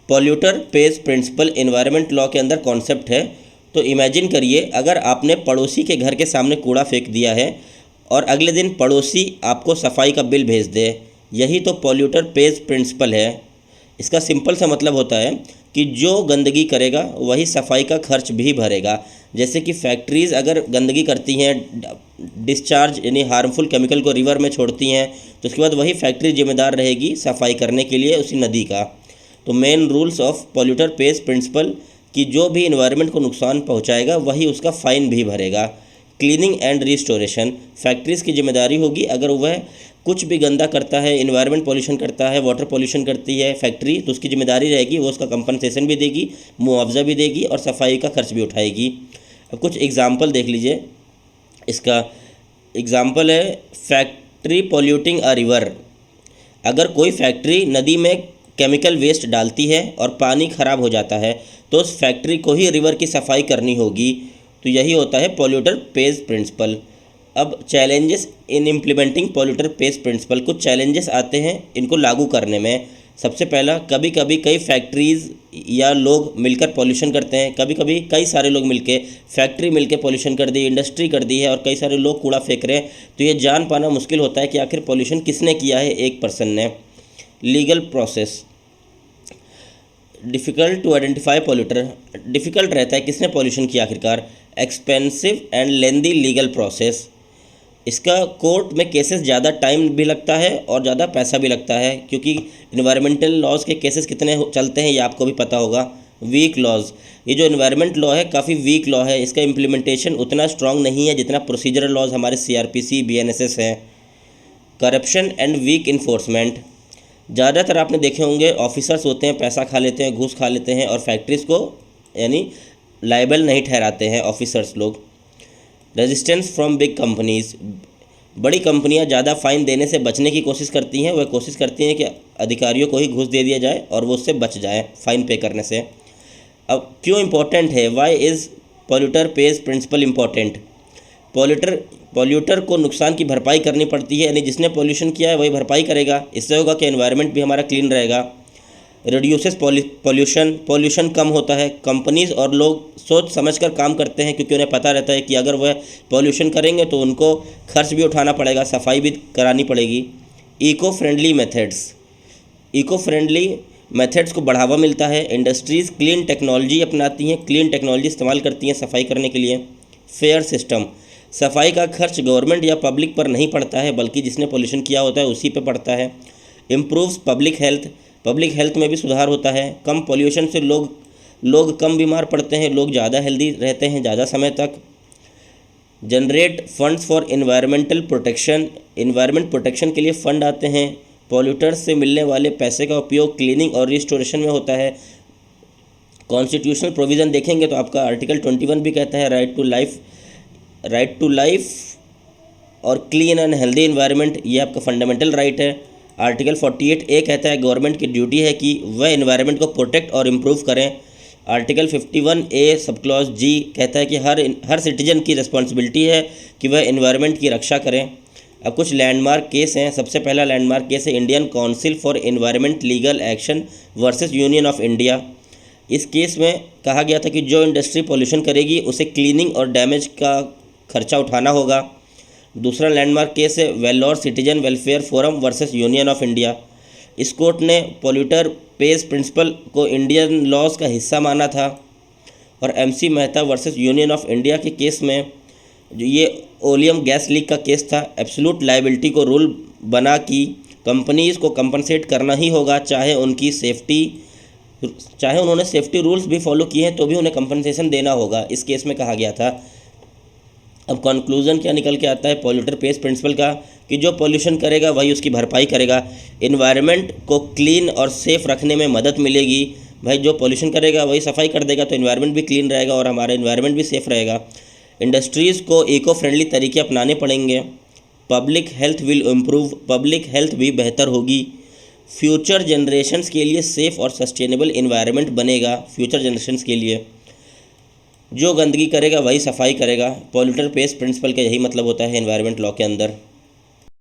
Polluter pays principle environment law के अंदर concept है। तो इमेजिन करिए, अगर आपने पड़ोसी के घर के सामने कूड़ा फेंक दिया है और अगले दिन पड़ोसी आपको सफाई का बिल भेज दे, यही तो पॉल्यूटर पेज प्रिंसिपल है। इसका सिंपल सा मतलब होता है कि जो गंदगी करेगा वही सफाई का खर्च भी भरेगा। जैसे कि फैक्ट्रीज़ अगर गंदगी करती हैं, डिस्चार्ज यानी हार्मफुल केमिकल को रिवर में छोड़ती हैं, तो उसके बाद वही फैक्ट्री जिम्मेदार रहेगी सफाई करने के लिए उसी नदी का। तो main rules of polluter pays principle कि जो भी इन्वायरमेंट को नुकसान पहुंचाएगा वही उसका फ़ाइन भी भरेगा। क्लीनिंग एंड रिस्टोरेशन फैक्ट्रीज़ की जिम्मेदारी होगी। अगर वह कुछ भी गंदा करता है, इन्वायरमेंट पॉल्यूशन करता है, वाटर पॉल्यूशन करती है फैक्ट्री, तो उसकी जिम्मेदारी रहेगी, वो उसका कंपनसेशन भी देगी, मुआवजा भी देगी और सफाई का खर्च भी उठाएगी। अब कुछ एग्जाम्पल देख लीजिए। इसका एग्ज़ाम्पल है फैक्ट्री पॉल्यूटिंग अ रिवर। अगर कोई फैक्ट्री नदी में केमिकल वेस्ट डालती है और पानी ख़राब हो जाता है, तो उस फैक्ट्री को ही रिवर की सफाई करनी होगी। तो यही होता है पॉल्यूटर पेज प्रिंसिपल। अब challenges in implementing polluter pays principle, कुछ चैलेंजेस आते हैं इनको लागू करने में। सबसे पहला, कभी कभी कई फैक्ट्रीज़ या लोग मिलकर पॉल्यूशन करते हैं। कभी कभी कई सारे लोग मिलके, फैक्ट्री मिलके पॉल्यूशन कर दी, इंडस्ट्री कर दी है और कई सारे लोग कूड़ा फेंक रहे हैं, तो ये जान पाना मुश्किल होता है कि आखिर पॉल्यूशन किसने किया है, एक पर्सन ने। Legal process, difficult to identify polluter, difficult रहता है किसने पॉल्यूशन किया आखिरकार। Expensive and lengthy legal process, इसका कोर्ट में केसेस ज़्यादा टाइम भी लगता है और ज़्यादा पैसा भी लगता है, क्योंकि इन्वायरमेंटल लॉज के केसेस कितने चलते हैं ये आपको भी पता होगा। वीक लॉज, ये जो इन्वायरमेंट लॉ है काफ़ी वीक लॉ है, इसका इम्प्लीमेंटेशन उतना स्ट्रांग नहीं है जितना प्रोसीजरल लॉज हमारे CRPC BNSS हैं। करप्शन एंड वीक इन्फोर्समेंट, ज़्यादातर आपने देखे होंगे ऑफिसर्स होते हैं, पैसा खा लेते हैं, घूस खा लेते हैं और फैक्ट्रीज़ को यानी लायबल नहीं ठहराते हैं ऑफिसर्स लोग। रेजिस्टेंस फ्रॉम बिग कंपनीज़, बड़ी कंपनियां ज़्यादा फ़ाइन देने से बचने की कोशिश करती हैं। वह कोशिश करती हैं कि अधिकारियों को ही घूस दे दिया जाए और वो उससे बच जाए फ़ाइन पे करने से। अब क्यों इम्पोर्टेंट है, why is polluter pays principle important. Polluter को नुकसान की भरपाई करनी पड़ती है, यानी जिसने पॉल्यूशन किया है वही भरपाई करेगा। इससे होगा कि एनवायरनमेंट भी हमारा क्लीन रहेगा। रिड्यूसेस पॉल्यूशन कम होता है। कंपनीज़ और लोग सोच समझकर काम करते हैं, क्योंकि उन्हें पता रहता है कि अगर वह पॉल्यूशन करेंगे तो उनको खर्च भी उठाना पड़ेगा, सफाई भी करानी पड़ेगी। इको फ्रेंडली मेथड्स को बढ़ावा मिलता है। इंडस्ट्रीज़ क्लीन टेक्नोलॉजी अपनाती हैं, क्लीन टेक्नोलॉजी इस्तेमाल करती हैं सफाई करने के लिए। फेयर सिस्टम, सफाई का खर्च गवर्नमेंट या पब्लिक पर नहीं पड़ता है, बल्कि जिसने पॉल्यूशन किया होता है उसी पर पड़ता है। इम्प्रूव्स पब्लिक हेल्थ में भी सुधार होता है। कम पॉल्यूशन से लोग कम बीमार पड़ते हैं, लोग ज़्यादा हेल्दी रहते हैं ज़्यादा समय तक। Generate funds for environment protection के लिए फ़ंड आते हैं। पॉल्यूटर्स से मिलने वाले पैसे का उपयोग क्लीनिंग और रिस्टोरेशन में होता है। कॉन्स्टिट्यूशनल प्रोविज़न देखेंगे तो आपका आर्टिकल 21 भी कहता है राइट टू लाइफ और क्लीन एंड हेल्दी एनवायरनमेंट, ये आपका फंडामेंटल राइट है। आर्टिकल 48A कहता है गवर्नमेंट की ड्यूटी है कि वह एनवायरनमेंट को प्रोटेक्ट और इम्प्रूव करें। Article 51A sub clause G कहता है कि हर सिटीजन की रिस्पॉन्सिबिलिटी है कि वह एनवायरनमेंट की रक्षा करें। अब कुछ लैंडमार्क केस हैं। सबसे पहला लैंडमार्क केस है Indian council for environment legal action versus union of India. इस केस में कहा गया था कि जो इंडस्ट्री पॉल्यूशन करेगी उसे क्लीनिंग और डैमेज का खर्चा उठाना होगा। दूसरा लैंडमार्क केस है Vellore citizen welfare forum versus union of India. इस कोर्ट ने पॉल्यूटर पेज प्रिंसिपल को इंडियन लॉज का हिस्सा माना था। और MC Mehta versus union of India के केस में जो ये ओलियम गैस लीक का केस था, एब्सोल्यूट लायबिलिटी को रूल बना कि कंपनीज़ को कंपनसेट करना ही होगा, चाहे उन्होंने सेफ्टी रूल्स भी फॉलो किए हैं तो भी उन्हें कंपनसेशन देना होगा, इस केस में कहा गया था। अब कंक्लूजन क्या निकल के आता है पॉल्यूटर पेज प्रिंसिपल का, कि जो पॉल्यूशन करेगा वही उसकी भरपाई करेगा। एनवायरनमेंट को क्लीन और सेफ़ रखने में मदद मिलेगी। भाई जो पॉल्यूशन करेगा वही सफाई कर देगा तो एनवायरनमेंट भी क्लीन रहेगा और हमारा एनवायरनमेंट भी सेफ़ रहेगा। इंडस्ट्रीज़ को इको फ्रेंडली तरीके अपनाने पड़ेंगे। Public health will improve, public health भी बेहतर होगी। फ्यूचर जनरेशन्स के लिए सेफ़ और सस्टेनेबल एनवायरनमेंट बनेगा। फ्यूचर जनरेशन्स के लिए जो गंदगी करेगा वही सफाई करेगा। पॉल्यूटर पेज प्रिंसिपल का यही मतलब होता है एनवायरनमेंट लॉ के अंदर।